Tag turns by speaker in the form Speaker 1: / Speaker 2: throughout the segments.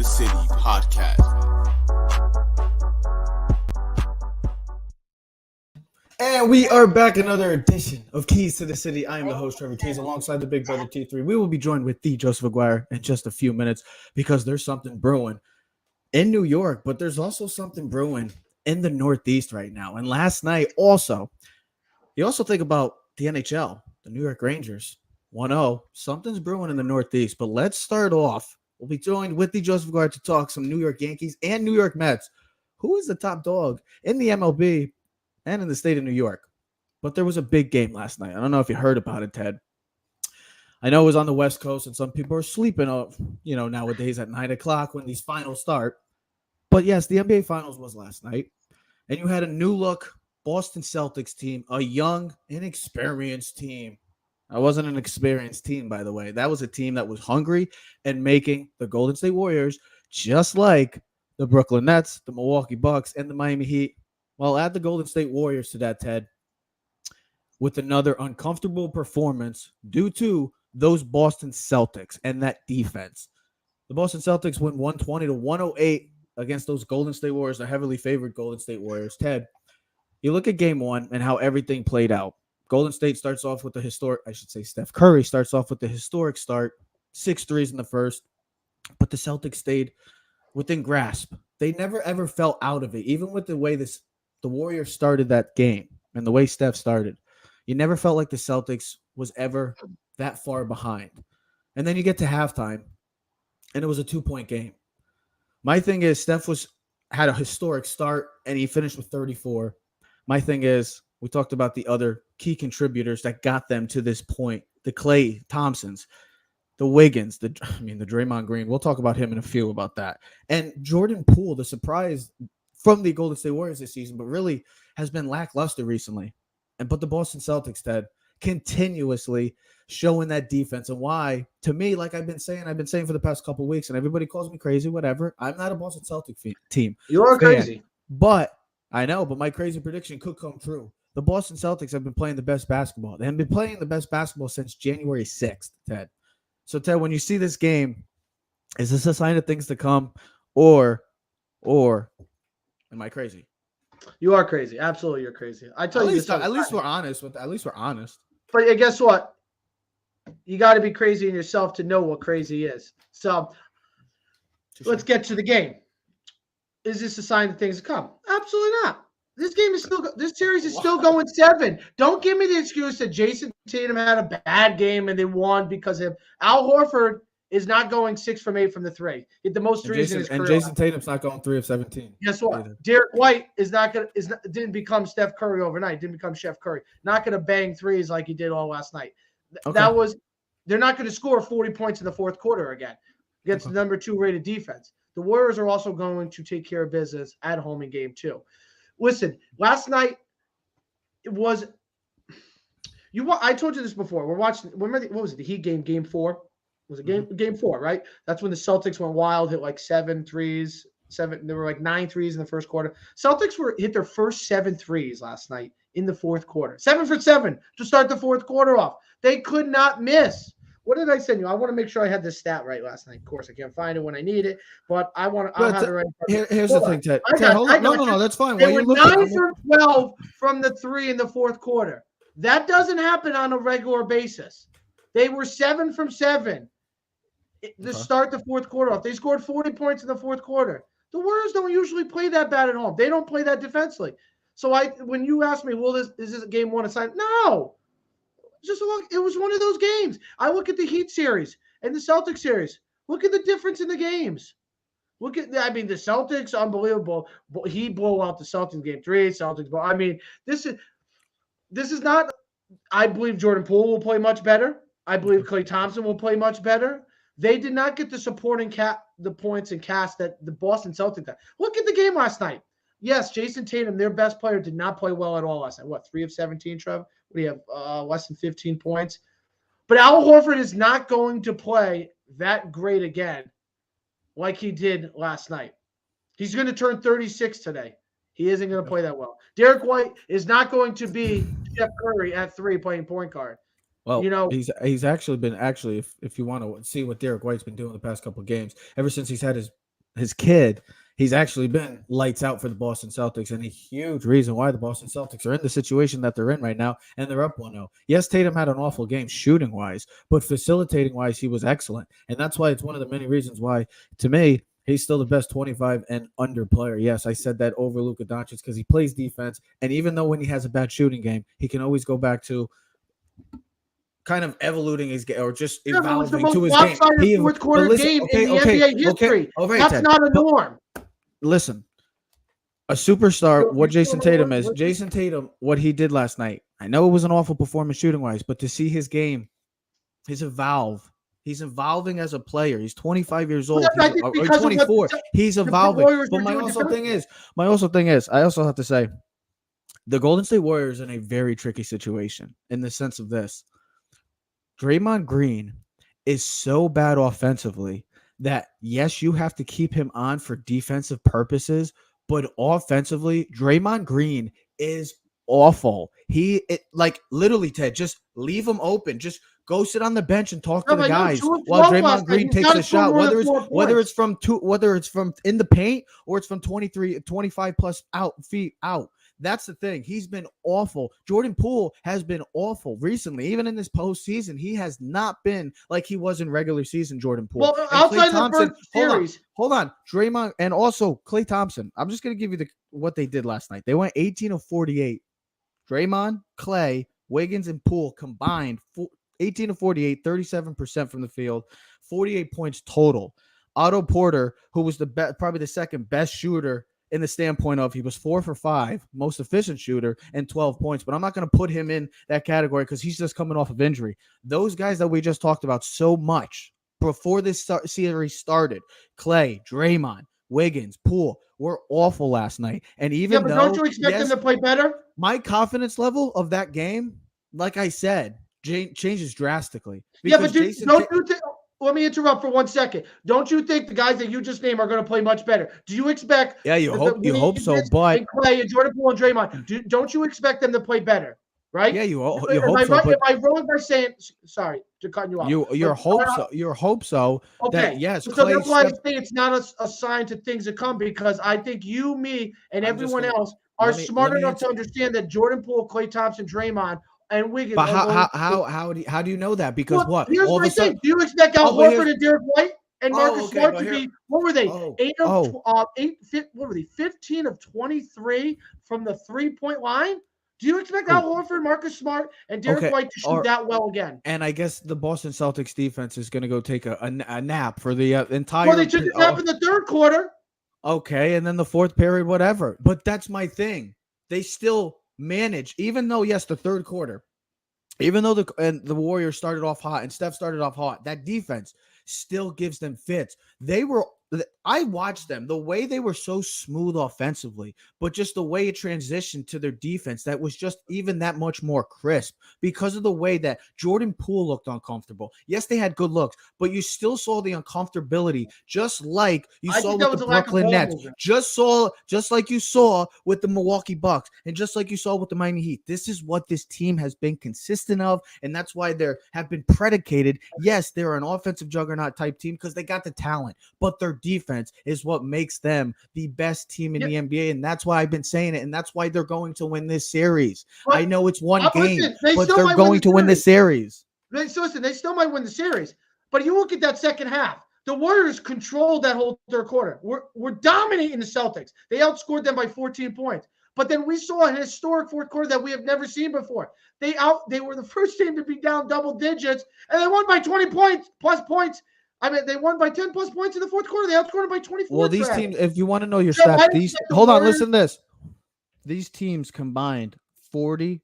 Speaker 1: the City podcast.
Speaker 2: And we are back, another edition of Keys to the City. I am the host, Trevor Keys, alongside the big brother T3. We will be joined with the Joseph Aguirre in just a few minutes because there's something brewing in New York, but there's also something brewing in the Northeast right now. And last night also, you also think about the NHL, the New York Rangers, 1-0. Something's brewing in the Northeast, but let's start off. We'll be joined with the Joseph Aguirre to talk some New York Yankees and New York Mets. Who is the top dog in the MLB and in the state of New York? But there was a big game last night. I don't know if you heard about it, Ted. I know it was on the West Coast, and some people are sleeping, nowadays at 9 o'clock when these finals start. But yes, the NBA Finals was last night, and you had a new look Boston Celtics team, a young, inexperienced team. I wasn't an experienced team, by the way. That was a team that was hungry and making the Golden State Warriors, just like the Brooklyn Nets, the Milwaukee Bucks, and the Miami Heat. Well, add the Golden State Warriors to that, Ted, with another uncomfortable performance due to those Boston Celtics and that defense. The Boston Celtics win 120-108 against those Golden State Warriors, the heavily favored Golden State Warriors. Ted, you look at game one and how everything played out. Golden State starts off with Steph Curry starts off with the historic start, 6 threes in the first, but the Celtics stayed within grasp. They never, ever fell out of it, even with the way the Warriors started that game and the way Steph started. You never felt like the Celtics was ever that far behind. And then you get to halftime, and it was a 2-point game. My thing is, Steph had a historic start, and he finished with 34. My thing is, we talked about the other key contributors that got them to this point. The Klay Thompsons, the Wiggins, the Draymond Green. We'll talk about him in a few about that. And Jordan Poole, the surprise from the Golden State Warriors this season, but really has been lackluster recently. But the Boston Celtics, Ted, continuously showing that defense. And why, to me, like I've been saying for the past couple of weeks, and everybody calls me crazy, whatever. I'm not a Boston Celtics team.
Speaker 3: You are crazy.
Speaker 2: But I know, but my crazy prediction could come true. The Boston Celtics have been playing the best basketball. They have been playing the best basketball since January 6th, Ted. So, Ted, when you see this game, is this a sign of things to come, or am I crazy?
Speaker 3: You are crazy. Absolutely, you're crazy. I tell you,
Speaker 2: at least we're honest.
Speaker 3: But guess what? You got to be crazy in yourself to know what crazy is. So, let's get to the game. Is this a sign of things to come? Absolutely not. This series is still going 7. Don't give me the excuse that Jason Tatum had a bad game and they won because of Al Horford is not going 6 from 8 from the three. Hit the most threes in his career.
Speaker 2: And Jason Tatum's not going 3 of 17.
Speaker 3: Guess what? Either. Derek White didn't become Steph Curry overnight. Didn't become Chef Curry. Not going to bang threes like he did all last night. Okay. They're not going to score 40 points in the fourth quarter again against the number 2 rated defense. The Warriors are also going to take care of business at home in game 2. Listen, last night it was I told you this before. We're watching. Remember what was it? The Heat game 4? Was it game 4, right? That's when the Celtics went wild, hit like 7 threes. There were like 9 threes in the first quarter. Celtics hit their first 7 threes last night in the fourth quarter. 7 for 7 to start the fourth quarter off. They could not miss. What did I send you? I want to make sure I had this stat right last night. Of course, I can't find it when I need it, but I'll have it right.
Speaker 2: Here's the thing, Ted. No, that's fine.
Speaker 3: They were 9 for 12 from the 3 in the fourth quarter. That doesn't happen on a regular basis. They were 7 from 7 to start the fourth quarter off. They scored 40 points in the fourth quarter. The Warriors don't usually play that bad at home. They don't play that defensively. So when you ask me, is this game 1 assignment? No. It was one of those games. I look at the Heat series and the Celtics series. Look at the difference in the games. The Celtics, unbelievable. He blew out the Celtics game 3. Celtics blow. This is not. I believe Jordan Poole will play much better. I believe Klay Thompson will play much better. They did not get the supporting the points and cast that the Boston Celtics got. Look at the game last night. Yes, Jason Tatum, their best player, did not play well at all last night. What, 3 of 17, Trev? What do you have, less than 15 points? But Al Horford is not going to play that great again like he did last night. He's going to turn 36 today. He isn't going to play that well. Derek White is not going to be Steph Curry at 3 playing point guard.
Speaker 2: Well, he's actually been if you want to see what Derek White's been doing the past couple of games, ever since he's had his his kid, he's actually been lights out for the Boston Celtics, and a huge reason why the Boston Celtics are in the situation that they're in right now, and they're up 1-0. Yes, Tatum had an awful game shooting-wise, but facilitating-wise, he was excellent, and that's why it's one of the many reasons why, to me, he's still the best 25 and under player. Yes, I said that over Luka Doncic because he plays defense, and even though when he has a bad shooting game, he can always go back to kind of evolving his game or just evolving to his game.
Speaker 3: He fourth quarter game in the NBA history. That's not a norm.
Speaker 2: Listen, a superstar, what Jason Tatum is. Jason Tatum, what he did last night. I know it was an awful performance shooting-wise, but to see his game, he's evolving as a player. He's 25 years old. He's 24. He's evolving. But my also thing is, I also have to say, the Golden State Warriors are in a very tricky situation in the sense of this. Draymond Green is so bad offensively that, yes, you have to keep him on for defensive purposes, but offensively, Draymond Green is awful. Like literally, Ted, just leave him open. Just go sit on the bench and talk to the guys while Draymond Green takes a shot, whether it's from in the paint or it's from 25 plus feet out. That's the thing. He's been awful. Jordan Poole has been awful recently. Even in this postseason, he has not been like he was in regular season, Jordan Poole.
Speaker 3: Well, outside the first series.
Speaker 2: Hold on. Draymond and also Klay Thompson. I'm just going to give you what they did last night. They went 18 of 48. Draymond, Klay, Wiggins, and Poole combined 18 of 48, 37% from the field, 48 points total. Otto Porter, who was probably the second best shooter in the standpoint of he was 4 for 5, most efficient shooter, and 12 points. But I'm not going to put him in that category because he's just coming off of injury. Those guys that we just talked about so much before this series started, Klay, Draymond, Wiggins, Poole, were awful last night. And even though,
Speaker 3: don't you expect them to play better?
Speaker 2: My confidence level of that game, like I said, changes drastically.
Speaker 3: Yeah, but let me interrupt for 1 second. Don't you think the guys that you just named are going to play much better? Do you expect?
Speaker 2: Yeah, you hope so, but
Speaker 3: Klay and Jordan Poole and Draymond, don't you expect them to play better? Right?
Speaker 2: Yeah, you hope so.
Speaker 3: Am I wrong by saying? Sorry to cut you off.
Speaker 2: Your hope so.
Speaker 3: Okay.
Speaker 2: That, yes.
Speaker 3: So that's why I say it's not a sign to things to come because I think you, me, and everyone else are smart enough to understand that Jordan Poole, Klay Thompson, Draymond, and Wiggins.
Speaker 2: But how do you know that? Because what?
Speaker 3: Here's my thing. Do you expect Al Horford and Derek White and Marcus Smart to be? What were they? 15 of 23 from the 3-point line. Do you expect Al Horford, Marcus Smart, and Derek White to shoot that well again?
Speaker 2: And I guess the Boston Celtics defense is going to go take a nap for the entire.
Speaker 3: Well, they took a nap in the third quarter.
Speaker 2: Okay, and then the fourth period, whatever. But that's my thing. They still manage, even though the third quarter, even though the Warriors started off hot and Steph started off hot, that defense still gives them fits. I watched them, the way they were so smooth offensively, but just the way it transitioned to their defense, that was just even that much more crisp because of the way that Jordan Poole looked uncomfortable. Yes, they had good looks, but you still saw the uncomfortability, just like you saw with the Brooklyn Nets, just like you saw with the Milwaukee Bucks, and just like you saw with the Miami Heat. This is what this team has been consistent of, and that's why they have been predicated. Yes, they're an offensive juggernaut type team because they got the talent, but their defense is what makes them the best team in the NBA, and that's why I've been saying it, and that's why they're going to win this series. But I know it's one game, but they're going to win the series.
Speaker 3: They still might win the series, but you look at that second half. The Warriors controlled that whole third quarter. We're dominating the Celtics. They outscored them by 14 points. But then we saw an historic fourth quarter that we have never seen before. They were the first team to be down double digits, and they won by 20 plus points. I mean, they won by 10 plus points in the fourth quarter. They outscored by 24.
Speaker 2: Well, these teams, if you want to know your stats, listen to this. These teams combined 40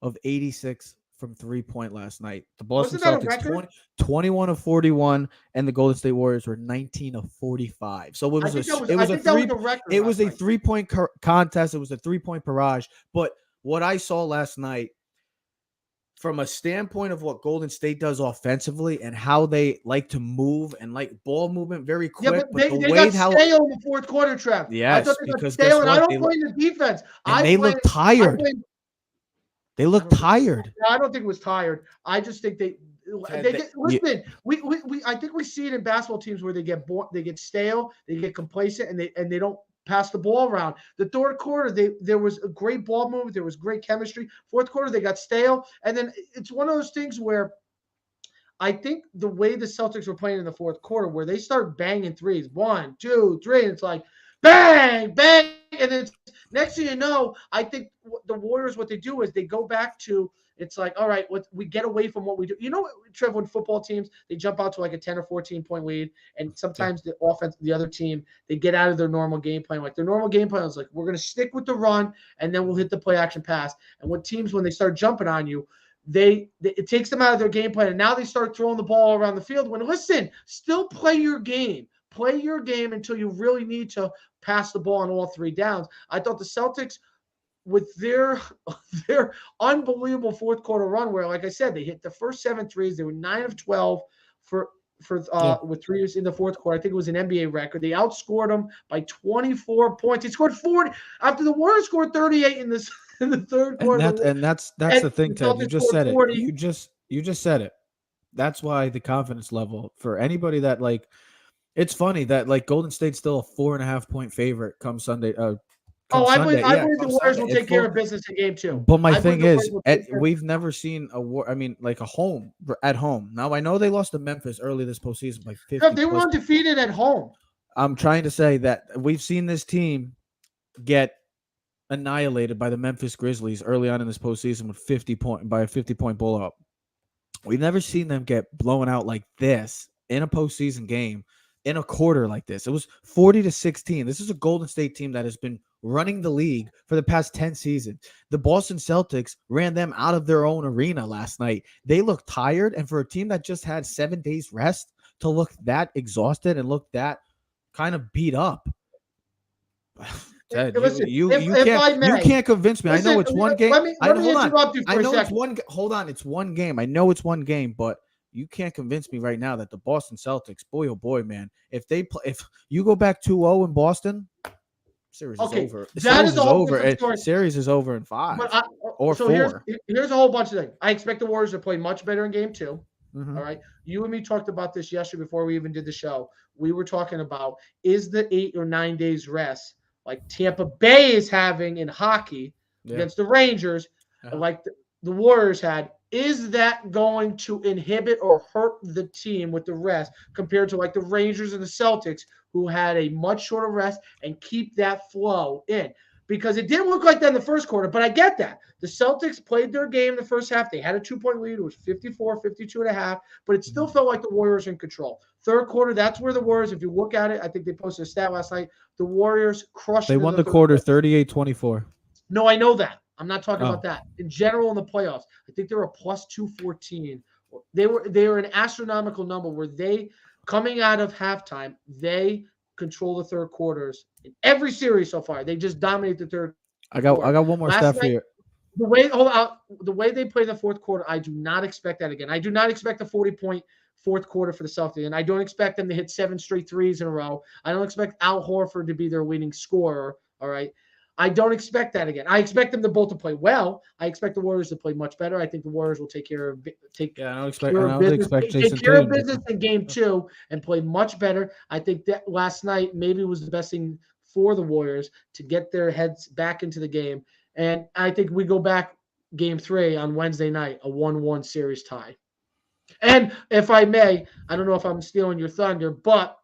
Speaker 2: of 86 from 3-point last night. The Boston Celtics 21 of 41, and the Golden State Warriors were 19 of 45. So it was a 3-point contest. It was a 3-point barrage. But what I saw last night, from a standpoint of what Golden State does offensively and how they like to move and like ball movement very quick.
Speaker 3: Yeah, but they got stale in the fourth quarter, Trev.
Speaker 2: Yes, because
Speaker 3: stale, and I don't blame the defense.
Speaker 2: They look tired. They look tired.
Speaker 3: I don't think it was tired. I just think listen. We I think we see it in basketball teams where they get stale, they get complacent, and they don't pass the ball around. The third quarter, there was a great ball movement, there was great chemistry. Fourth quarter, they got stale, and then it's one of those things where I think the way the Celtics were playing in the fourth quarter, where they start banging threes, 1, 2, 3, and it's like bang, bang, and then next thing you know, I think the Warriors, what they do is they go back to, it's like, all right, we get away from what we do. You know what, Trev, when football teams, they jump out to like a 10 or 14 point lead, and sometimes the offense, the other team, they get out of their normal game plan. Like their normal game plan is like, we're going to stick with the run, and then we'll hit the play action pass. And when teams, when they start jumping on you, it takes them out of their game plan, and now they start throwing the ball around the field. When listen, still play your game until you really need to pass the ball on all 3 downs. I thought the Celtics, with their unbelievable fourth quarter run, where, like I said, they hit the first 7 threes, they were 9 of 12 with threes in the fourth quarter. I think it was an NBA record. They outscored them by 24 points. They scored 40 after the Warriors scored 38 in the third quarter.
Speaker 2: And that's the thing, Ted. You just said 40. It. You just said it. That's why the confidence level for anybody that, like, it's funny that, like, Golden State's still a 4.5 point favorite come Sunday.
Speaker 3: I believe the Warriors will take care of business in game 2.
Speaker 2: But my thing is, we've never seen like a home at home. Now, I know they lost to Memphis early this postseason by 50.
Speaker 3: No, they were undefeated at home.
Speaker 2: I'm trying to say that we've seen this team get annihilated by the Memphis Grizzlies early on in this postseason with 50 point blowout. We've never seen them get blown out like this in a postseason game in a quarter like this. It was 40-16. This is a Golden State team that has been running the league for the past 10 seasons. The Boston Celtics ran them out of their own arena last night. They looked tired, and for a team that just had 7 days rest to look that exhausted and look that kind of beat up. Ted, you can't convince me.
Speaker 3: Listen,
Speaker 2: I know it's one game.
Speaker 3: Let me interrupt you for a second.
Speaker 2: It's one game. I know it's one game, but you can't convince me right now that the Boston Celtics, boy, oh boy, man, if you go back 2-0 in Boston, series is over. Series is over in 5 or 4.
Speaker 3: Here's a whole bunch of things. I expect the Warriors to play much better in game 2.
Speaker 2: Mm-hmm.
Speaker 3: All right. You and me talked about this yesterday before we even did the show. We were talking about, is the 8 or 9 days rest like Tampa Bay is having in hockey against the Rangers, like the Warriors had, is that going to inhibit or hurt the team with the rest compared to like the Rangers and the Celtics, who had a much shorter rest and keep that flow in? Because it didn't look like that in the first quarter, but I get that. The Celtics played their game in the first half. They had a 2-point lead. It was 54, 52.5, but it still felt like the Warriors were in control. Third quarter, that's where the Warriors, if you look at it, I think they posted a stat last night, the Warriors crushed.
Speaker 2: They won the quarter 38-24.
Speaker 3: No, I know that. I'm not talking about that. In general, in the playoffs, I think they were a plus 214. They were an astronomical number where they, coming out of halftime, they control the third quarters in every series so far. They just dominate the third.
Speaker 2: I got one more stat for you.
Speaker 3: The way they play the fourth quarter, I do not expect that again. I do not expect a 40-point fourth quarter for the Celtics, and I don't expect them to hit 7 straight threes in a row. I don't expect Al Horford to be their leading scorer. All right. I don't expect that again. I expect them to both to play well. I expect the Warriors to play much better. I think the Warriors will take care of business in game 2 and play much better. I think that last night maybe was the best thing for the Warriors to get their heads back into the game. And I think we go back game 3 on Wednesday night, a 1-1 series tie. And if I may, I don't know if I'm stealing your thunder, but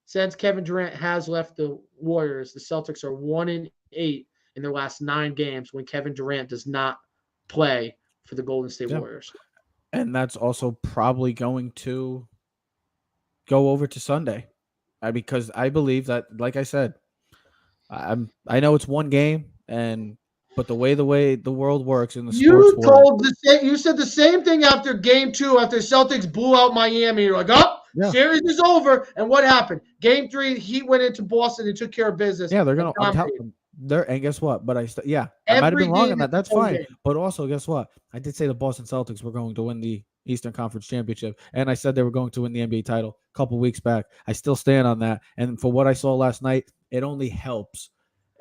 Speaker 3: since Kevin Durant has left the Warriors, the Celtics are 1-8 in their last 9 games when Kevin Durant does not play for the Golden State Warriors.
Speaker 2: And that's also probably going to go over to Sunday, because I believe that, like I said, I know it's one game, but the way the world works in the sports world.
Speaker 3: You said the same thing after game 2, after Celtics blew out Miami. You're like, series is over. And what happened? Game 3, Heat went into Boston and took care of business.
Speaker 2: Yeah, they're going to and guess what? But I might have been wrong on that. That's fine. Game. But also, guess what? I did say the Boston Celtics were going to win the Eastern Conference Championship, and I said they were going to win the NBA title a couple weeks back. I still stand on that. And for what I saw last night, it only helps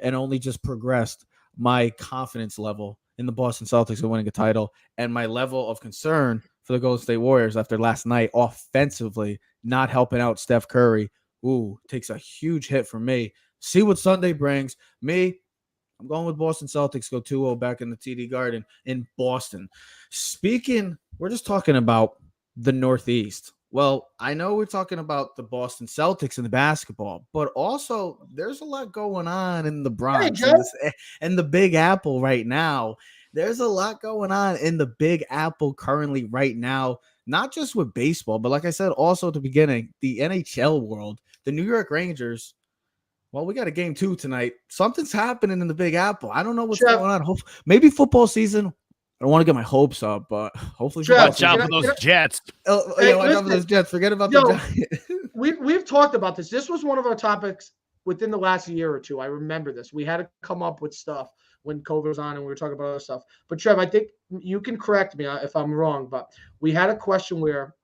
Speaker 2: and only just progressed my confidence level in the Boston Celtics are winning a title, and my level of concern for the Golden State Warriors after last night offensively not helping out Steph Curry, takes a huge hit for me. See what Sunday brings. I'm going with Boston Celtics, go 2-0 back in the TD Garden in Boston. We're just talking about the Northeast. Well, I know we're talking about the Boston Celtics and the basketball, but also there's a lot going on in the Bronx and the Big Apple right now. There's a lot going on in the Big Apple currently right now, not just with baseball, but like I said, also at the beginning, the NHL world, the New York Rangers. Well, we got a game 2 tonight. Something's happening in the Big Apple. I don't know what's going on. Maybe football season. I don't want to get my hopes up, but hopefully,
Speaker 1: watch out for those Jets.
Speaker 2: Watch out for those Jets. Forget about the Giants.
Speaker 3: We've talked about this. This was one of our topics within the last year or two. I remember this. We had to come up with stuff when COVID was on, and we were talking about other stuff. But Trev, I think you can correct me if I'm wrong. But we had a question where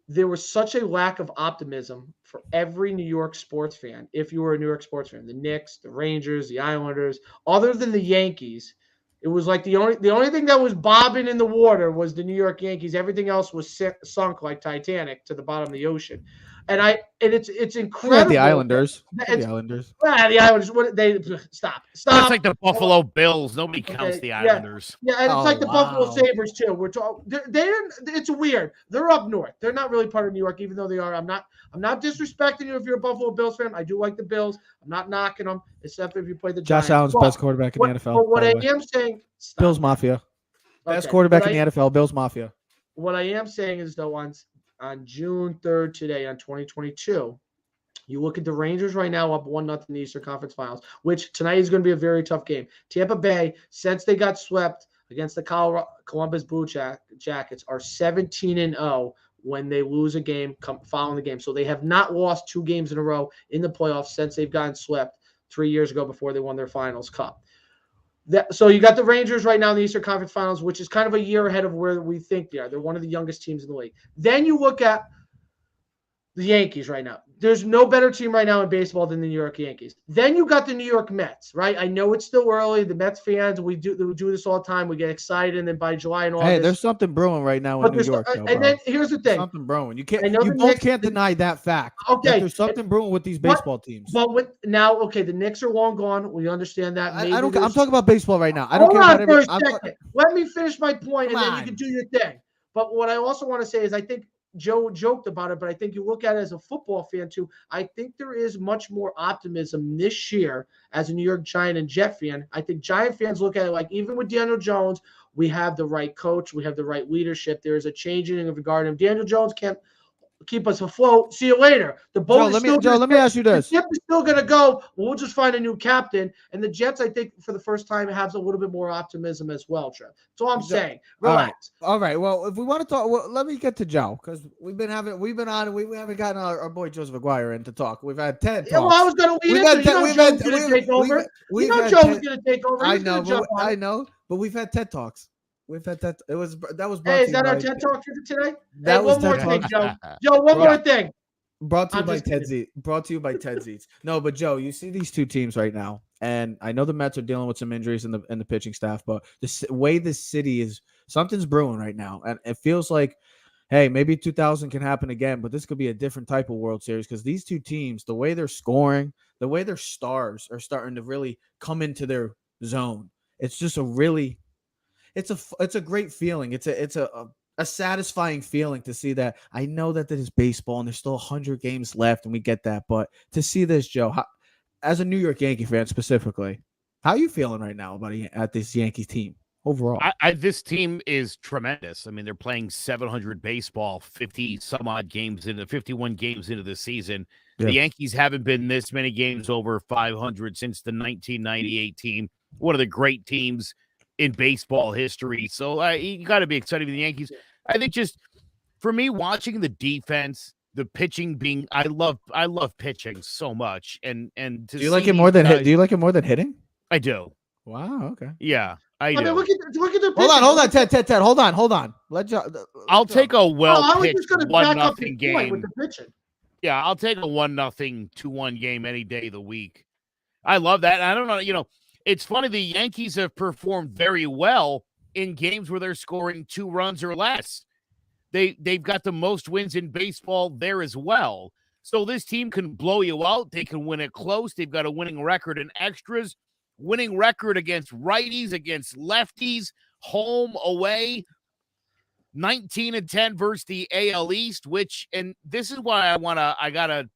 Speaker 3: there was such a lack of optimism for every New York sports fan. If you were a New York sports fan, the Knicks, the Rangers, the Islanders, other than the Yankees. It was like the only thing that was bobbing in the water was the New York Yankees. Everything else was sunk like Titanic to the bottom of the ocean. And it's incredible.
Speaker 2: The Islanders. The Islanders.
Speaker 3: The Islanders. They stop.
Speaker 1: It's like the Buffalo Bills. Nobody counts the Islanders.
Speaker 3: Yeah, and it's like the Buffalo Sabres too. We're talking. It's weird. They're up north. They're not really part of New York, even though they are. I'm not disrespecting you if you're a Buffalo Bills fan. I do like the Bills. I'm not knocking them, except if you play the Giants.
Speaker 2: Josh Allen's best quarterback in the NFL.
Speaker 3: But what I am saying,
Speaker 2: Bills Mafia. Best quarterback in the NFL. Bills Mafia.
Speaker 3: What I am saying is though on June 3rd today, on 2022, you look at the Rangers right now up 1-0 in the Eastern Conference Finals, which tonight is going to be a very tough game. Tampa Bay, since they got swept against the Columbus Blue Jackets, are 17-0 when they lose a game following the game. So they have not lost 2 games in a row in the playoffs since they've gotten swept 3 years ago before they won their Finals Cup. So you got the Rangers right now in the Eastern Conference Finals, which is kind of a year ahead of where we think they are. They're one of the youngest teams in the league. Then you look at the Yankees right now. There's no better team right now in baseball than the New York Yankees. Then you got the New York Mets, right? I know it's still early. The Mets fans, we do this all the time. We get excited, and then by July and August.
Speaker 2: Hey, there's something brewing right now in New York.
Speaker 3: Then here's the thing.
Speaker 2: Something brewing. You can't deny that fact.
Speaker 3: Okay.
Speaker 2: There's something brewing with these baseball teams.
Speaker 3: But the Knicks are long gone. We understand that.
Speaker 2: I'm talking about baseball right now. I don't care about everything.
Speaker 3: Let me finish my point, and then you can do your thing. But what I also want to say is I think Joe joked about it, but I think you look at it as a football fan too. I think there is much more optimism this year as a New York Giant and Jet fan. I think Giant fans look at it like even with Daniel Jones, we have the right coach, we have the right leadership. There is a changing of regard. If Daniel Jones can't keep us afloat, see you later. The boat
Speaker 2: let me ask you this.
Speaker 3: The ship is still going to go. We'll just find a new captain. And the Jets, I think, for the first time, have a little bit more optimism as well, Trev. That's all I'm saying. Relax.
Speaker 2: All right. Well, if we want to talk, let me get to Joe because we've been on, and we haven't gotten our boy Joseph Aguirre in to talk. We've had Ted talks.
Speaker 3: Yeah, well, I was going to lead into Joe's going to take over. Joe was going to take over.
Speaker 2: I know, but we've had TED Talks. We've had that. That was
Speaker 3: Hey, is that our TED Talk for today?
Speaker 2: That was
Speaker 3: one more thing, Joe. Joe, one more thing.
Speaker 2: Brought to you by Ted Zeitz. Brought to you by Ted Zeitz. No, but Joe, you see these two teams right now, and I know the Mets are dealing with some injuries in the pitching staff, but the way this city is, something's brewing right now, and it feels like, hey, maybe 2000 can happen again, but this could be a different type of World Series because these two teams, the way they're scoring, the way their stars are starting to really come into their zone, it's just a really. It's a great feeling. It's a satisfying feeling to see that. I know that this is baseball and there's still 100 games left and we get that, but to see this, Joe, as a New York Yankee fan specifically, how are you feeling right now at this Yankees team overall?
Speaker 1: This team is tremendous. I mean, they're playing 700 baseball, 51 games into the season. Yeah. The Yankees haven't been this many games over 500 since the 1998 team. One of the great teams in baseball history. So you got to be excited for the Yankees. I think just for me, watching the defense, the pitching I love pitching so much. And
Speaker 2: do you like it more than hitting?
Speaker 1: I do.
Speaker 2: Wow. Okay.
Speaker 1: Yeah, I do.
Speaker 3: Mean, look at the
Speaker 2: hold on, Ted. Hold on.
Speaker 1: I'll take a well-pitched 1-0 game.
Speaker 3: With the pitching.
Speaker 1: Yeah, I'll take a 1-0, 2-1 game any day of the week. I love that. I don't know, it's funny. The Yankees have performed very well in games where they're scoring 2 runs or less. They've got the most wins in baseball there as well. So this team can blow you out. They can win it close. They've got a winning record in extras, winning record against righties, against lefties, home, away. 19-10 versus the AL East, and this is why the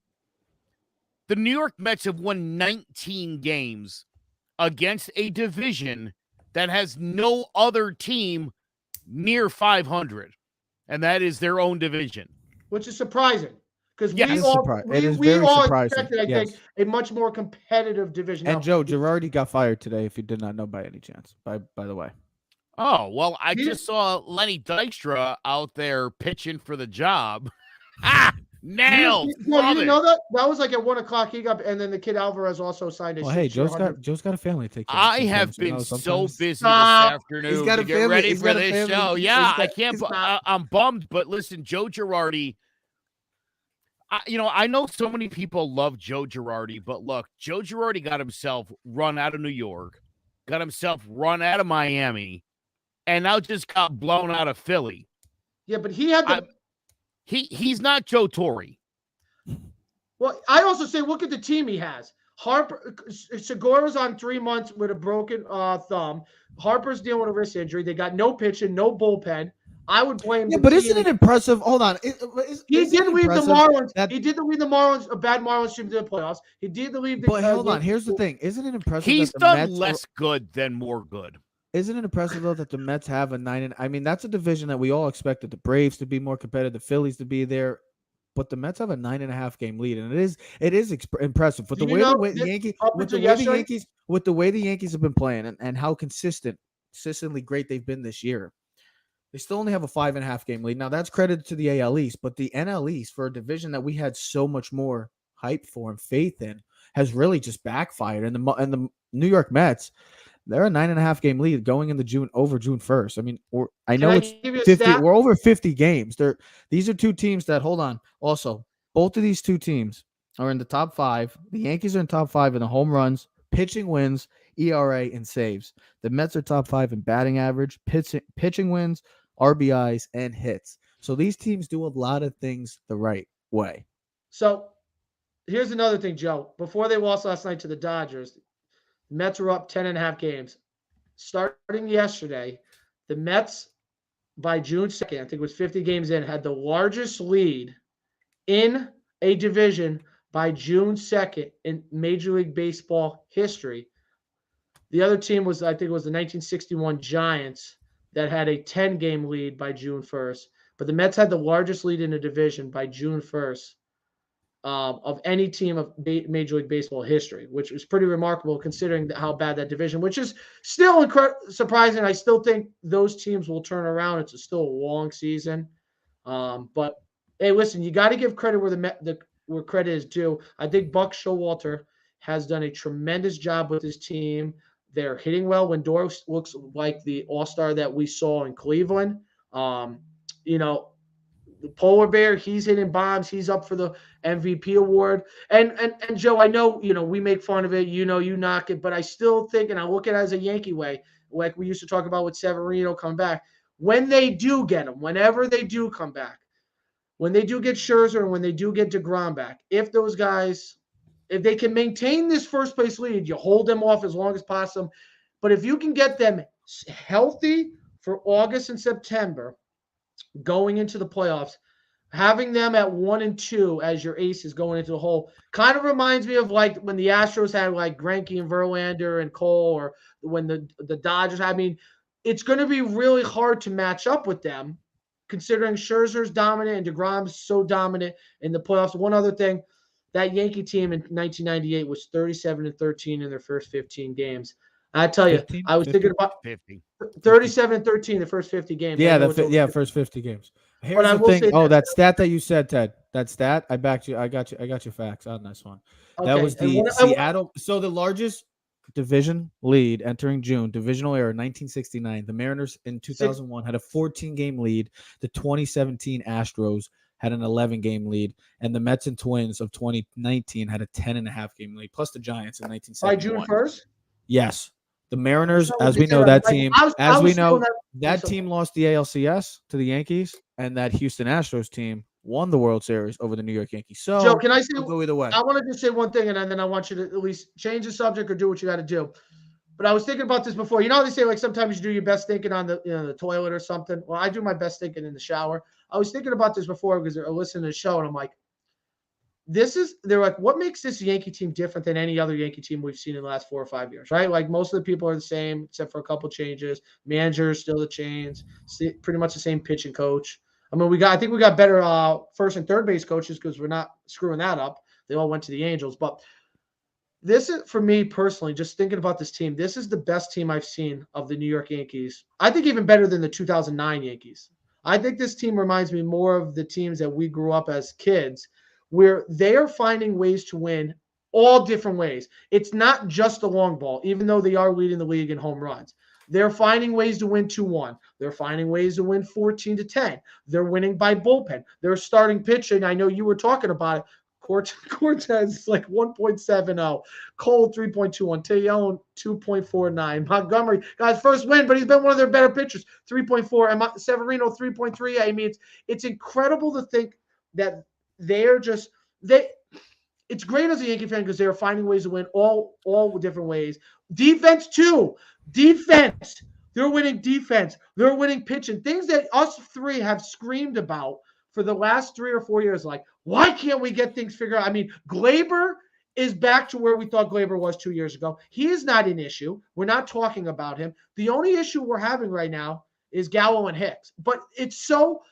Speaker 1: New York Mets have won 19 games against a division that has no other team near 500, and that is their own division.
Speaker 3: Which is surprising. Because
Speaker 2: Yes,
Speaker 3: we all expected, I think, a much more competitive division.
Speaker 2: And Joe Girardi got fired today, if you did not know by any chance, by the way.
Speaker 1: Oh, well, I just saw Lenny Dykstra out there pitching for the job. Nailed.
Speaker 3: You didn't know that? That was like at 1 o'clock. He got, and then the kid Alvarez also signed a.
Speaker 2: Well, hey, Joe's got a family to take care of.
Speaker 1: I have been so busy this afternoon
Speaker 2: He's got
Speaker 1: to
Speaker 2: a
Speaker 1: get
Speaker 2: family.
Speaker 1: ready
Speaker 2: He's
Speaker 1: for
Speaker 2: got a
Speaker 1: this
Speaker 2: family.
Speaker 1: show. Yeah, I can't. I'm bummed, but listen, Joe Girardi. I know so many people love Joe Girardi, but look, Joe Girardi got himself run out of New York, got himself run out of Miami, and now just got blown out of Philly.
Speaker 3: Yeah, but he had
Speaker 1: he's not Joe Torre.
Speaker 3: Well, I also say look at the team he has. Segura's on 3 months with a broken thumb. Harper's dealing with a wrist injury. They got no pitching, no bullpen. I would blame.
Speaker 2: Yeah, but isn't it impressive? Hold on.
Speaker 3: He did leave the Marlins. He did leave the Marlins, a bad Marlins team to the playoffs. He did leave the.
Speaker 2: But hold on. Here's the thing. Isn't it impressive?
Speaker 1: He's done less good than more good.
Speaker 2: Isn't it impressive though that the Mets have a 9? I mean, that's a division that we all expected the Braves to be more competitive, the Phillies to be there, but the Mets have a 9.5 game lead, and it is impressive. But the way the Yankees have been playing and how consistently great they've been this year. They still only have a 5.5 game lead. Now that's credited to the AL East, but the NL East, for a division that we had so much more hype for and faith in, has really just backfired. And the New York Mets, they're a 9.5 game lead going into June 1st. I mean, I know it's 50. We're over 50 games. These are two teams that, hold on. Also, both of these two teams are in the top 5. The Yankees are in top 5 in the home runs, pitching wins, ERA, and saves. The Mets are top 5 in batting average, pitching wins, RBIs, and hits. So these teams do a lot of things the right way.
Speaker 3: So here's another thing, Joe. Before they lost last night to the Dodgers, the Mets were up 10.5 games. Starting yesterday, the Mets, by June 2nd, I think it was 50 games in, had the largest lead in a division by June 2nd in Major League Baseball history. The other team was, I think it was the 1961 Giants that had a 10-game lead by June 1st. But the Mets had the largest lead in a division by June 1st of any team of Major League Baseball history, which was pretty remarkable considering how bad that division, which is still surprising. I still think those teams will turn around. It's still a long season. But, hey, listen, you got to give credit where credit is due. I think Buck Showalter has done a tremendous job with his team. They're hitting well. Lindor looks like the all-star that we saw in Cleveland. The polar bear, he's hitting bombs. He's up for the MVP award. And Joe, I know, we make fun of it. You knock it. But I still think, and I look at it as a Yankee way, like we used to talk about with Severino come back. When they do get him, whenever they do come back, when they do get Scherzer and when they do get DeGrom back, if those guys – if they can maintain this first-place lead, you hold them off as long as possible. But if you can get them healthy for August and September going into the playoffs, having them at 1 and 2 as your aces going into the hole kind of reminds me of like when the Astros had like Greinke and Verlander and Cole, or when the Dodgers – I mean, it's going to be really hard to match up with them considering Scherzer's dominant and DeGrom's so dominant in the playoffs. One other thing, that Yankee team in 1998 was 37-13 in their first 15 games. I tell you,
Speaker 2: 15,
Speaker 3: I was
Speaker 2: 50,
Speaker 3: thinking about
Speaker 1: 50.
Speaker 3: 37-13 the first 50 games.
Speaker 2: Yeah, first 50 games. Here's the thing. Oh, that stat that you said, Ted. That stat, I backed you. I got your facts on this one. Okay. That was the Seattle. So the largest division lead entering June, divisional era, 1969. The Mariners in 2001 had a 14-game lead. The 2017 Astros had an 11-game lead, and the Mets and Twins of 2019 had a 10.5 game lead, plus the Giants in 1971.
Speaker 3: By June 1st?
Speaker 2: Yes. The Mariners,
Speaker 3: So
Speaker 2: as
Speaker 3: they
Speaker 2: we
Speaker 3: said
Speaker 2: know,
Speaker 3: that,
Speaker 2: that
Speaker 3: like,
Speaker 2: team,
Speaker 3: I
Speaker 2: as we
Speaker 3: was
Speaker 2: know,
Speaker 3: feeling
Speaker 2: that team lost the ALCS to the Yankees, and that Houston Astros team won the World Series over the New York Yankees. So,
Speaker 3: Joe, can I say?
Speaker 2: we'll go either way.
Speaker 3: I want to just say one thing, and then I want you to at least change the subject or do what you got to do. But I was thinking about this before. You know how they say like sometimes you do your best thinking on the toilet or something. Well, I do my best thinking in the shower. I was thinking about this before because I listened to the show, and I'm like, they're like, what makes this Yankee team different than any other Yankee team we've seen in the last 4 or 5 years, right? Like most of the people are the same, except for a couple changes. Manager is still the chains, pretty much the same pitching coach. I mean, I think we got better first and third base coaches because we're not screwing that up. They all went to the Angels, but this is, for me personally, just thinking about this team, this is the best team I've seen of the New York Yankees. I think even better than the 2009 Yankees. I think this team reminds me more of the teams that we grew up as kids, where they are finding ways to win all different ways. It's not just the long ball, even though they are leading the league in home runs. They're finding ways to win 2-1. They're finding ways to win 14-10. They're winning by bullpen. They're starting pitching. I know you were talking about it. Cortez like 1.70, Cole 3.21, Tejon 2.49, Montgomery guys first win, but he's been one of their better pitchers 3.4, and Severino 3.3. I mean, it's incredible to think that they're just It's great as a Yankee fan because they're finding ways to win all different ways. Defense too, defense. They're winning defense. They're winning pitching. Things that us three have screamed about for the last 3 or 4 years, like, why can't we get things figured out? I mean, Glaber is back to where we thought Glaber was 2 years ago. He is not an issue. We're not talking about him. The only issue we're having right now is Gallo and Hicks. But it's so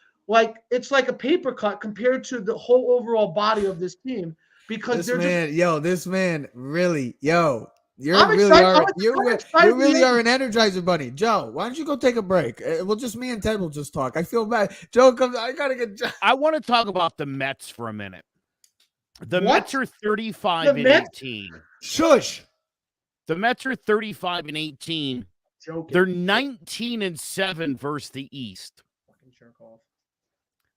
Speaker 3: it's like a paper cut compared to the whole overall body of this team because
Speaker 2: this man really, you
Speaker 3: I'm
Speaker 2: really
Speaker 3: excited.
Speaker 2: are.
Speaker 3: I'm
Speaker 2: You
Speaker 3: excited
Speaker 2: really are an Energizer bunny, Joe. Why don't you go take a break? Well, just me and Ted will just talk. I feel bad. Joe comes. I gotta get. Joe.
Speaker 1: I want to talk about the Mets for a minute. The Mets are 35-18.
Speaker 2: Shush.
Speaker 1: The Mets are 35-18.
Speaker 3: Joking.
Speaker 1: They're 19-7 versus the East.
Speaker 3: Fucking jerk off.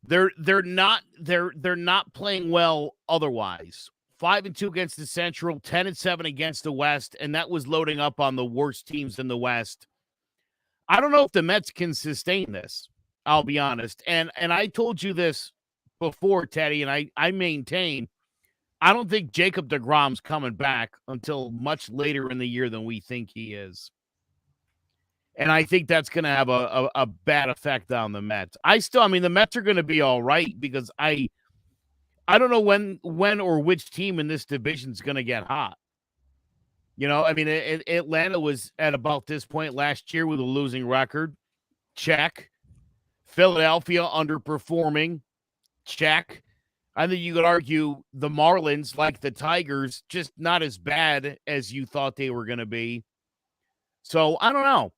Speaker 1: They're not playing well otherwise. 5-2 against the Central, 10-7 against the West, and that was loading up on the worst teams in the West. I don't know if the Mets can sustain this. I'll be honest. And I told you this before, Teddy, and I maintain I don't think Jacob deGrom's coming back until much later in the year than we think he is. And I think that's going to have a bad effect on the Mets. The Mets are going to be all right because I don't know when or which team in this division is going to get hot. Atlanta was at about this point last year with a losing record. Check. Philadelphia underperforming. Check. I think you could argue the Marlins, like the Tigers, just not as bad as you thought they were going to be. So I don't know.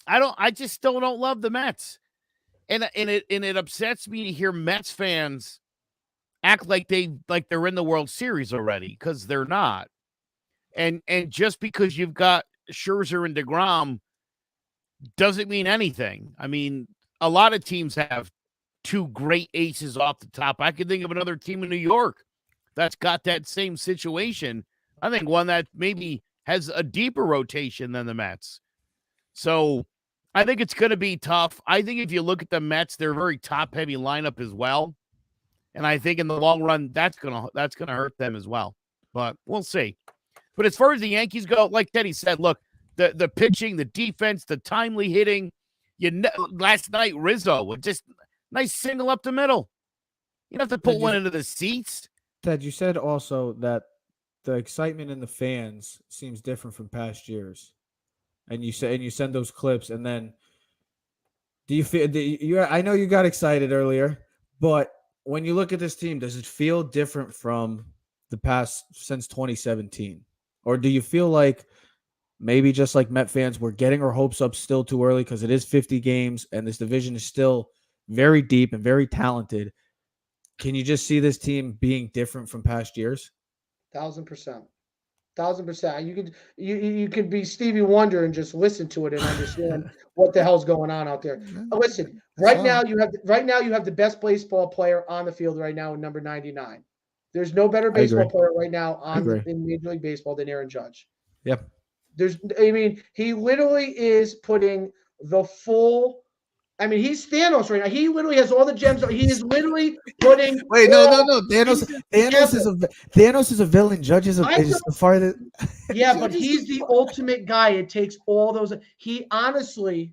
Speaker 1: I just still don't love the Mets. And it upsets me to hear Mets fans act like they're in the World Series already, because they're not. And just because you've got Scherzer and DeGrom doesn't mean anything. I mean, a lot of teams have two great aces off the top. I can think of another team in New York that's got that same situation. I think one that maybe has a deeper rotation than the Mets. So I think it's going to be tough. I think if you look at the Mets, they're a very top-heavy lineup as well. And I think in the long run, that's gonna hurt them as well. But we'll see. But as far as the Yankees go, like Teddy said, look, the pitching, the defense, the timely hitting. Last night, Rizzo with just nice single up the middle. You don't have to put one into the seats.
Speaker 2: Ted, you said also that the excitement in the fans seems different from past years, and you send those clips, and then do you feel? I know you got excited earlier, but when you look at this team, does it feel different from the past since 2017? Or do you feel like maybe just like Met fans, we're getting our hopes up still too early because it is 50 games and this division is still very deep and very talented? Can you just see this team being different from past years?
Speaker 3: 1,000%. 1,000%. You could be Stevie Wonder and just listen to it and understand what the hell's going on out there. Listen, right now you have the best baseball player on the field right now in number 99. There's no better baseball player right now in Major League Baseball than Aaron Judge.
Speaker 2: Yep.
Speaker 3: He literally is putting the full. He's Thanos right now. He literally has all the gems. He is literally putting.
Speaker 2: Wait, no. Thanos is a villain. Judge is the farthest.
Speaker 3: Yeah, but he's the ultimate guy. It takes all those. He honestly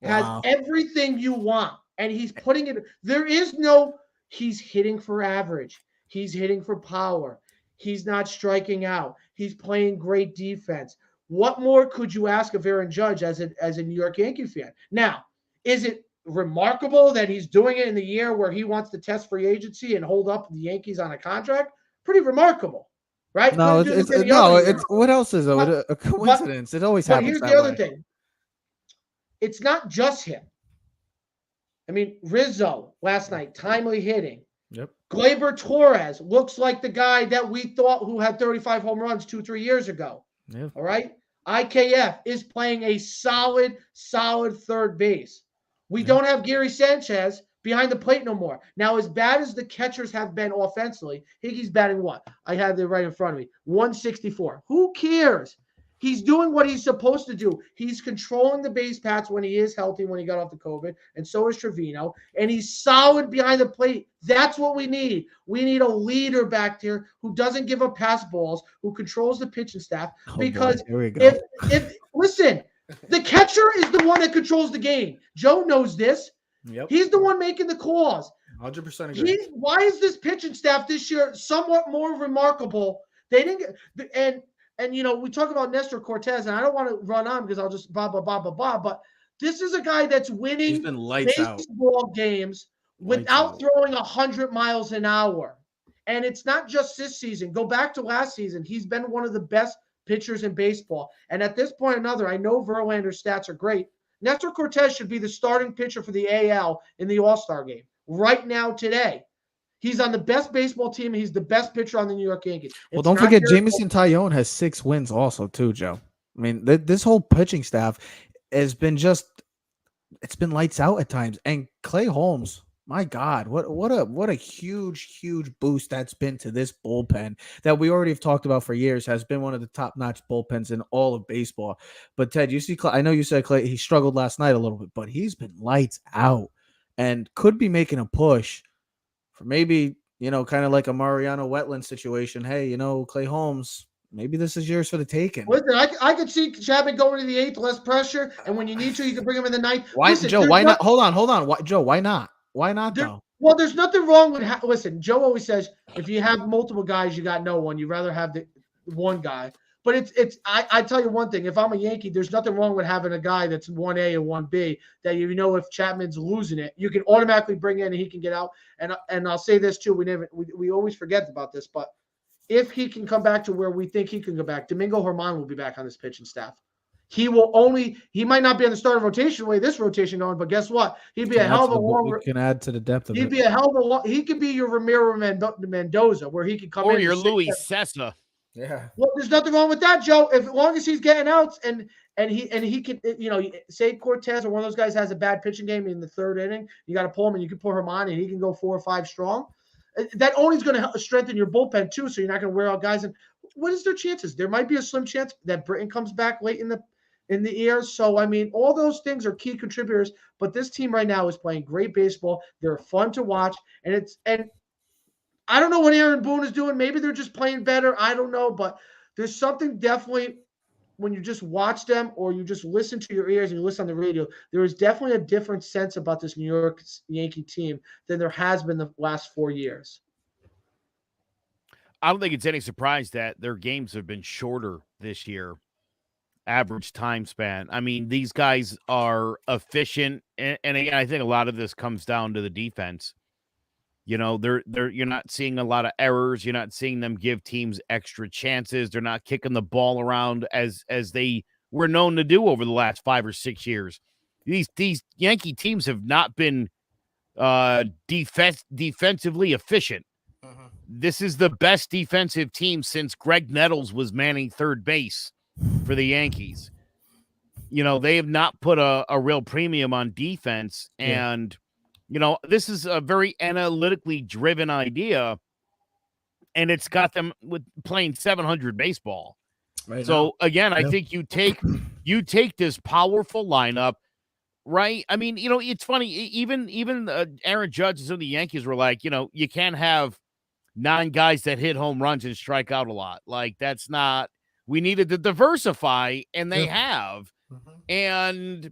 Speaker 3: has everything you want, and he's putting it. There is no. He's hitting for average. He's hitting for power. He's not striking out. He's playing great defense. What more could you ask of Aaron Judge as a New York Yankee fan? Now, is it remarkable that he's doing it in the year where he wants to test free agency and hold up the Yankees on a contract? Pretty remarkable, right?
Speaker 2: No, it's what else is it? A coincidence. It always happens.
Speaker 3: But here's the other thing. It's not just him. Rizzo last night, timely hitting.
Speaker 2: Yep.
Speaker 3: Gleyber Torres looks like the guy that we thought who had 35 home runs 2-3 years ago.
Speaker 2: Yeah.
Speaker 3: All right. IKF is playing a solid third base. We don't have Gary Sanchez behind the plate no more. Now, as bad as the catchers have been offensively, Higgy's batting what? I have it right in front of me. 164. Who cares? He's doing what he's supposed to do. He's controlling the base paths when he is healthy, when he got off the COVID, and so is Trevino. And he's solid behind the plate. That's what we need. We need a leader back there who doesn't give up pass balls, who controls the pitching staff. Because
Speaker 2: here we go.
Speaker 3: if listen, the catcher is the one that controls the game. Joe knows this.
Speaker 2: Yep.
Speaker 3: He's the one making the calls.
Speaker 2: 100% agree.
Speaker 3: Why is this pitching staff this year somewhat more remarkable? They didn't get and we talk about Nestor Cortez, and I don't want to run on because I'll just blah, blah, blah, blah, blah. But this is a guy that's winning baseball games without throwing 100 miles an hour. And it's not just this season. Go back to last season. He's been one of the best pitchers in baseball. And at this point, I know Verlander's stats are great. Nestor Cortez should be the starting pitcher for the AL in the All-Star game right now today. He's on the best baseball team. He's the best pitcher on the New York Yankees.
Speaker 2: Well, don't forget Jameson Taillon has 6 wins also too, Joe. This whole pitching staff has been it's been lights out at times. And Clay Holmes, my God, what a huge boost that's been to this bullpen that we already have talked about for years, has been one of the top-notch bullpens in all of baseball. But Ted, you see, I know you said Clay, he struggled last night a little bit, but he's been lights out and could be making a push for maybe, kind of like a Mariano Wetland situation. Hey, Clay Holmes, maybe this is yours for the taking.
Speaker 3: Listen, I could see Chapman going to the 8th, less pressure, and when you need to, you can bring him in the 9th.
Speaker 2: Why, listen, Joe? Why not? Hold on. Joe, why not? Why not, though?
Speaker 3: Well, there's nothing wrong with listen, Joe always says, if you have multiple guys, you got no one. You'd rather have the one guy. But I tell you one thing, if I'm a Yankee, there's nothing wrong with having a guy that's 1A and 1B that if Chapman's losing it, you can automatically bring in and he can get out. And I'll say this too, we always forget about this, but if he can come back to where we think he can go back, Domingo Germán will be back on this pitching staff. He might not be on the starting rotation the way this rotation going, but guess what? He'd be a hell of a long.
Speaker 2: We can add to the depth of it.
Speaker 3: He'd be a hell of a long. He could be your Ramiro Mendoza, where he could come in.
Speaker 1: Or your Luis Cessa.
Speaker 2: Yeah.
Speaker 3: Well, there's nothing wrong with that, Joe. As long as he's getting outs and he can, say Cortez or one of those guys has a bad pitching game in the 3rd inning, you got to pull him and you can pull Germán and he can go 4 or 5 strong. That only is going to strengthen your bullpen too, so you're not going to wear out guys. And what is their chances? There might be a slim chance that Britton comes back late in the year. So all those things are key contributors. But this team right now is playing great baseball. They're fun to watch, and I don't know what Aaron Boone is doing. Maybe they're just playing better. I don't know. But there's something definitely when you just watch them or you just listen to your ears and you listen on the radio, there is definitely a different sense about this New York Yankee team than there has been the last 4 years.
Speaker 1: I don't think it's any surprise that their games have been shorter this year, average time span. These guys are efficient. And again, I think a lot of this comes down to the defense. You're not seeing a lot of errors. You're not seeing them give teams extra chances. They're not kicking the ball around as they were known to do over the last 5 or 6 years. These Yankee teams have not been defensively efficient.
Speaker 2: Uh-huh.
Speaker 1: This is the best defensive team since Greg Nettles was manning third base for the Yankees. They have not put a real premium on defense, and this is a very analytically driven idea, and it's got them with playing 700 baseball.
Speaker 2: Right
Speaker 1: So
Speaker 2: now.
Speaker 1: again, I
Speaker 2: Yeah.
Speaker 1: think you take this powerful lineup, right? I mean, it's funny. Even Aaron Judge and some of the Yankees were like, you can't have 9 guys that hit home runs and strike out a lot. Like that's not. We needed to diversify, and they have. And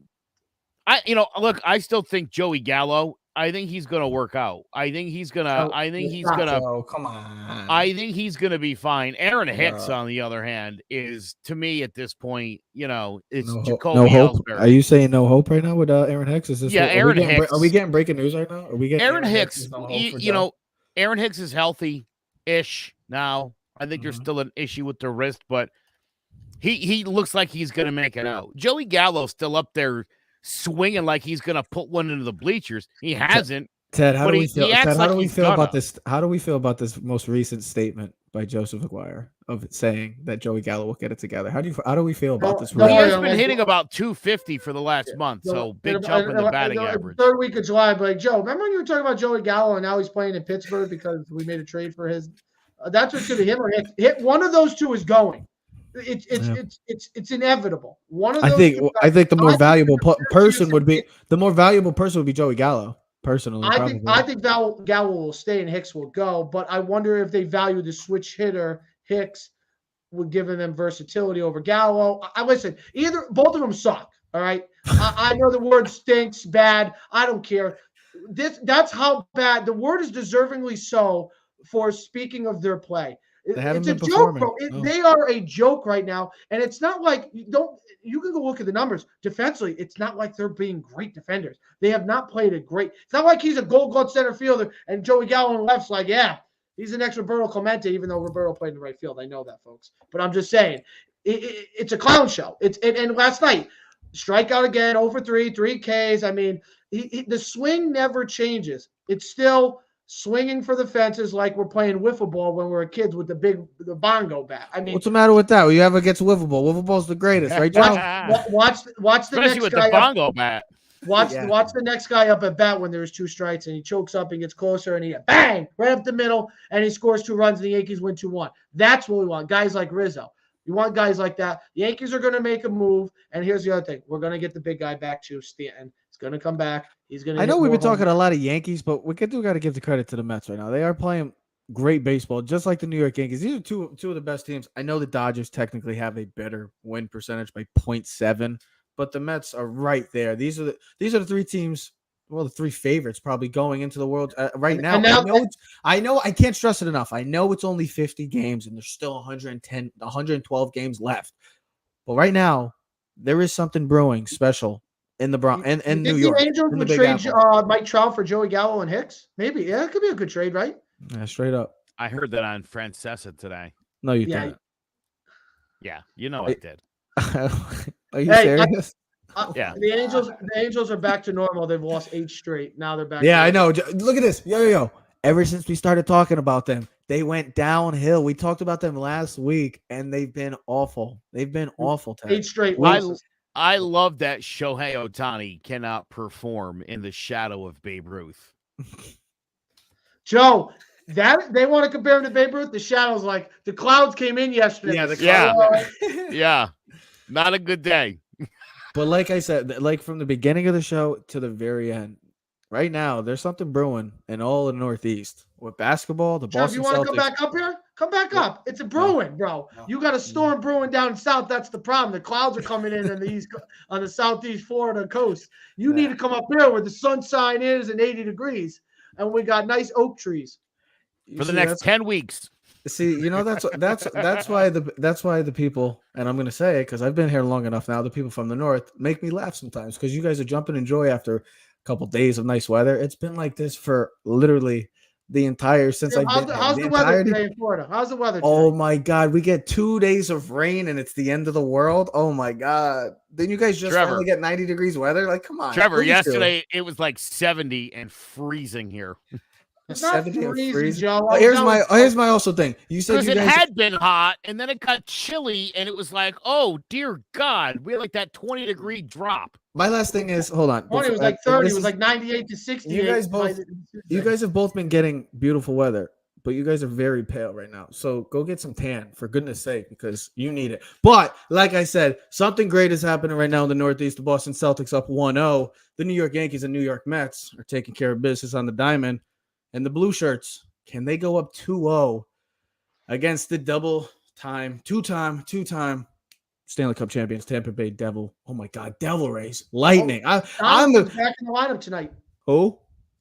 Speaker 1: look, I still think Joey Gallo. I think he's going to work out. I think he's going to.
Speaker 2: Joe, come on.
Speaker 1: I think he's going to be fine. Aaron Hicks, on the other hand, is to me at this point, it's Jacoby
Speaker 2: no hope.
Speaker 1: Ellsbury.
Speaker 2: Are you saying no hope right now with Aaron Hicks? Is this
Speaker 1: Aaron Hicks?
Speaker 2: Are we getting breaking news right now? Are we getting
Speaker 1: Aaron Hicks?
Speaker 2: No hope for Joe?
Speaker 1: Aaron Hicks is healthy-ish now. I think there's still an issue with the wrist, but he looks like he's going to make it out. Joey Gallo's still up there swinging like he's going to put one into the bleachers. He hasn't.
Speaker 2: Ted, how do we feel? Ted, how do we feel about
Speaker 1: this?
Speaker 2: How do we feel about this most recent statement by Joseph Aguirre of saying that Joey Gallo will get it together? How do we feel about this?
Speaker 1: He has been hitting about 250 for the last month, so big jump in the batting average.
Speaker 3: Third week of July, but Joe, remember when you were talking about Joey Gallo and now he's playing in Pittsburgh because we made a trade for his? That's what's going to be him or hit. One of those two is going. It's inevitable. One of those.
Speaker 2: I think the more valuable person would be Joey Gallo. Personally,
Speaker 3: I think Gallo will stay and Hicks will go, but I wonder if they value the switch hitter Hicks would give them versatility over Gallo. I listen. Both of them suck. All right. I know the word stinks, bad. I don't care. That's how bad the word is. Deservingly so. For speaking of their play. It's a joke, bro. They are a joke right now, and it's not like you can go look at the numbers defensively. It's not like they're being great defenders. They have not played a great. It's not like he's a Gold Glove center fielder and Joey Gallo on left's like, yeah, he's the next Roberto Clemente, even though Roberto played in the right field. I know that, folks, but I'm just saying it's a clown show. And last night, strikeout again, 0-for-3, 3 Ks. I mean, the swing never changes. It's still swinging for the fences like we're playing wiffle ball when we were kids with the bongo bat. I mean,
Speaker 2: what's the matter with that? What you have against wiffle ball? Wiffle ball's the greatest, right, Joe?
Speaker 3: Watch the
Speaker 1: especially
Speaker 3: next
Speaker 1: with
Speaker 3: guy
Speaker 1: the bongo bat.
Speaker 3: Watch the next guy up at bat when there's 2 strikes and he chokes up and gets closer and he bang right up the middle and he scores 2 runs and the Yankees win 2-1. That's what we want. Guys like Rizzo. You want guys like that. The Yankees are going to make a move. And here's the other thing: we're going to get the big guy back too, Stanton. He's going to come back. He's going to.
Speaker 2: I know we've been talking a lot of Yankees, but we got to give the credit to the Mets right now. They are playing great baseball, just like the New York Yankees. These are two of the best teams. I know the Dodgers technically have a better win percentage by 0.7, but the Mets are right there. These are the 3 teams. Well, the 3 favorites probably going into the world right now. I know. I can't stress it enough. I know it's only 50 games and there's still 112 games left. But right now, there is something brewing special in the Bronx and New York.
Speaker 3: The Angels would trade Mike Trout for Joey Gallo and Hicks. Maybe, yeah, it could be a good trade, right?
Speaker 2: Yeah, straight up.
Speaker 1: I heard that on Francesa today.
Speaker 2: No, you didn't.
Speaker 1: Yeah, I did.
Speaker 2: Are you serious?
Speaker 3: Yeah, the Angels are back to normal. They've lost 8 straight. Now they're back.
Speaker 2: Yeah, I know. Look at this. Yo. Ever since we started talking about them, they went downhill. We talked about them last week, and they've been awful. They've been awful.
Speaker 3: 8 straight losses.
Speaker 1: I love that Shohei Ohtani cannot perform in the shadow of Babe Ruth.
Speaker 3: Joe, that they want to compare him to Babe Ruth. The shadow's like the clouds came in yesterday.
Speaker 1: Yeah. Not a good day.
Speaker 2: But like I said, like from the beginning of the show to the very end, right now there's something brewing in all the Northeast with basketball. The Boston Celtics.
Speaker 3: You want to come back up here? Come back up. It's a brewing, bro. You got a storm brewing down south. That's the problem. The clouds are coming in on the southeast Florida coast. You need to come up here where the sunshine is and 80 degrees, and we got nice oak trees
Speaker 1: for the next 10 weeks.
Speaker 2: See, that's why the people, and I'm gonna say it because I've been here long enough now. The people from the north make me laugh sometimes because you guys are jumping in joy after a couple days of nice weather. It's been like this for literally the entire since I've been.
Speaker 3: How's the weather today in Florida? How's the weather today?
Speaker 2: Oh my God, we get 2 days of rain and it's the end of the world. Oh my God, then you guys just finally get 90 degrees weather? Like, come on,
Speaker 1: Trevor. Yesterday it was like 70 and freezing here.
Speaker 3: It's not freezing, Joe.
Speaker 2: Here's my also thing. You said
Speaker 1: it had been hot, and then it got chilly, and it was like, oh dear God, we had like that 20-degree drop.
Speaker 2: My last thing is, hold on.
Speaker 3: It was like 30. It was like 98 to 60.
Speaker 2: You guys have both been getting beautiful weather. but you guys are very pale right now. So go get some tan, for goodness sake, because you need it. But like I said, something great is happening right now in the Northeast. The Boston Celtics up 1-0. The New York Yankees and New York Mets are taking care of business on the diamond. And the Blue Shirts, can they go up 2-0 against the two-time Stanley Cup champions, Tampa Bay Devil? Oh my God, Devil Rays, Lightning. I'm
Speaker 3: back in the lineup tonight.
Speaker 2: Who?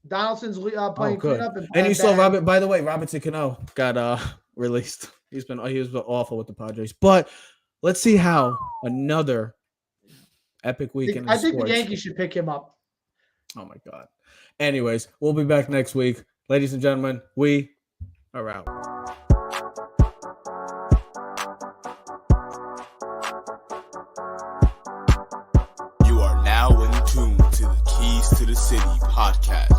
Speaker 3: Donaldson's playing
Speaker 2: good.
Speaker 3: cleanup.
Speaker 2: And you saw Robert. By the way, Robinson Cano got released. He was awful with the Padres. But let's see how another epic weekend.
Speaker 3: I think the Yankees should pick him up.
Speaker 2: Oh my God. Anyways, we'll be back next week, ladies and gentlemen. We are out.
Speaker 4: You are now in tune to the Keys to the City podcast.